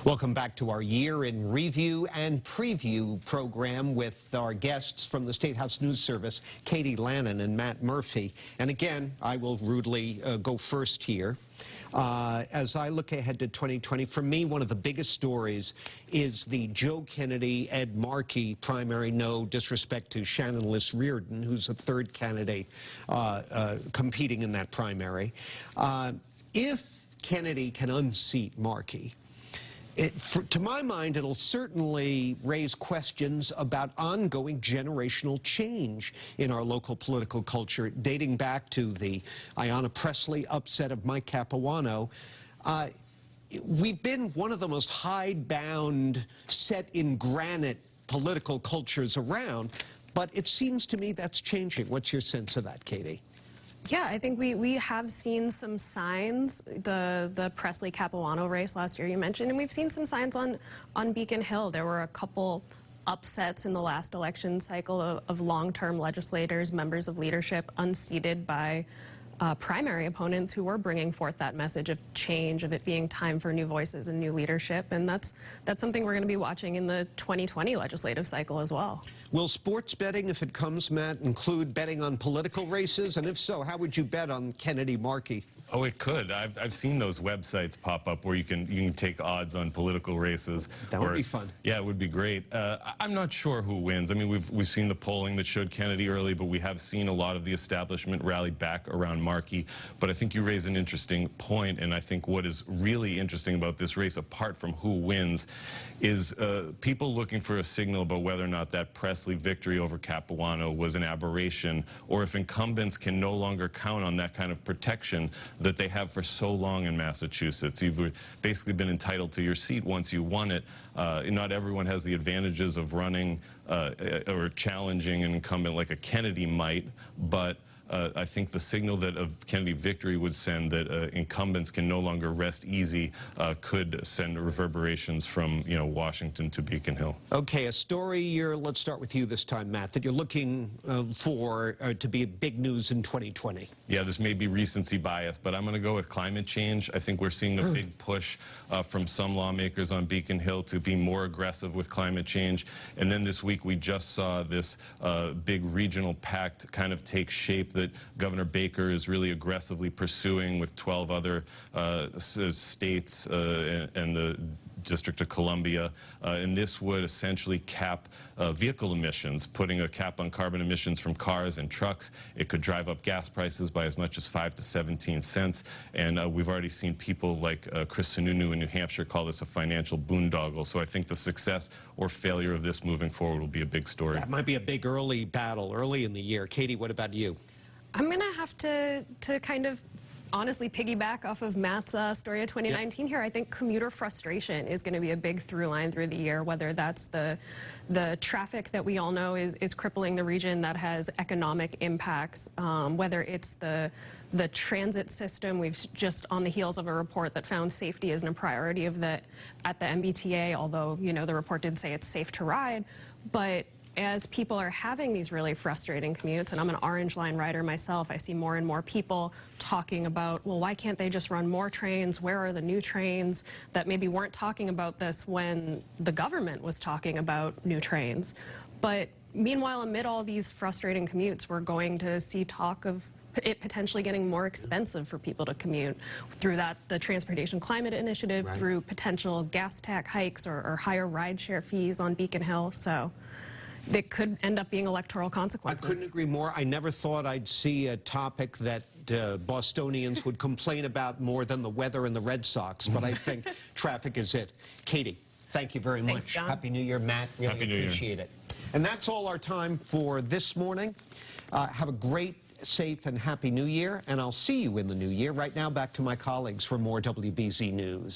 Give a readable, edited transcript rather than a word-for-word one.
Welcome back to our Year in Review and Preview program with our guests from the State House News Service, Katie Lannan and Matt Murphy. And again, I will rudely go first here. As I look ahead to 2020, for me, one of the biggest stories is the Joe Kennedy, Ed Markey primary. No disrespect to Shannon Liss-Riordan, who's a third candidate competing in that primary. If Kennedy can unseat Markey, to my mind, it'll certainly raise questions about ongoing generational change in our local political culture, dating back to the Ayanna Pressley upset of Mike Capuano. We've been one of the most hidebound, set-in-granite political cultures around, but it seems to me that's changing. What's your sense of that, Katie? Yeah, I think we have seen some signs, the Pressley-Capuano race last year you mentioned, and we've seen some signs on Beacon Hill. There were a couple upsets in the last election cycle of long-term legislators, members of leadership, unseated by primary opponents who were bringing forth that message of change, of it being time for new voices and new leadership, and that's something we're going to be watching in the 2020 legislative cycle as well. Will sports betting, if it comes, Matt, include betting on political races? And if so, how would you bet on Kennedy Markey? Oh, it could. I've seen those websites pop up where you can take odds on political races. That would be fun. Yeah, it would be great. I'm not sure who wins. I mean, we've seen the polling that showed Kennedy early, but we have seen a lot of the establishment rally back around Markey. But I think you raise an interesting point, and I think what is really interesting about this race, apart from who wins, is people looking for a signal about whether or not that Pressley victory over Capuano was an aberration, or if incumbents can no longer count on that kind of protection that they have for so long in Massachusetts. You've basically been entitled to your seat once you won it. Not everyone has the advantages of running or challenging an incumbent like a Kennedy might, but I think the signal that a Kennedy victory would send, that incumbents can no longer rest easy, could send reverberations from Washington to Beacon Hill. Okay, a story let's start with you this time, Matt, that you're looking for to be big news in 2020. Yeah, this may be recency bias, but I'm going to go with climate change. I think we're seeing a big push from some lawmakers on Beacon Hill to be more aggressive with climate change. And then this week we just saw this big regional pact kind of take shape that Governor Baker is really aggressively pursuing with 12 other states and the District of Columbia, and this would essentially cap vehicle emissions, putting a cap on carbon emissions from cars and trucks. It could drive up gas prices by as much as 5 to 17 cents, and we've already seen people like Chris Sununu in New Hampshire call this a financial boondoggle. So I think the success or failure of this moving forward will be a big story. That might be a big early battle, early in the year. Katie, what about you? I'm going to have to kind of honestly piggyback off of Matt's story of 2019 here. I think commuter frustration is going to be a big through line through the year, whether that's the traffic that we all know is crippling the region that has economic impacts, whether it's the transit system. We've just on the heels of a report that found safety isn't a priority at the MBTA, although the report did say it's safe to ride. But as people are having these really frustrating commutes, and I'm an Orange Line rider myself, I see more and more people talking about, well, why can't they just run more trains? Where are the new trains? That maybe weren't talking about this when the government was talking about new trains. But meanwhile, amid all these frustrating commutes, we're going to see talk of it potentially getting more expensive for people to commute through the Transportation Climate Initiative, right, through potential gas tax hikes or higher rideshare fees on Beacon Hill. So it could end up being electoral consequences. I couldn't agree more. I never thought I'd see a topic that Bostonians would complain about more than the weather and the Red Sox, but I think traffic is it. Katie, thank you very much. Thanks, John. Happy New Year, Matt. Really appreciate it. And that's all our time for this morning. Have a great, safe, and happy New Year, and I'll see you in the new year. Right now, back to my colleagues for more WBZ News.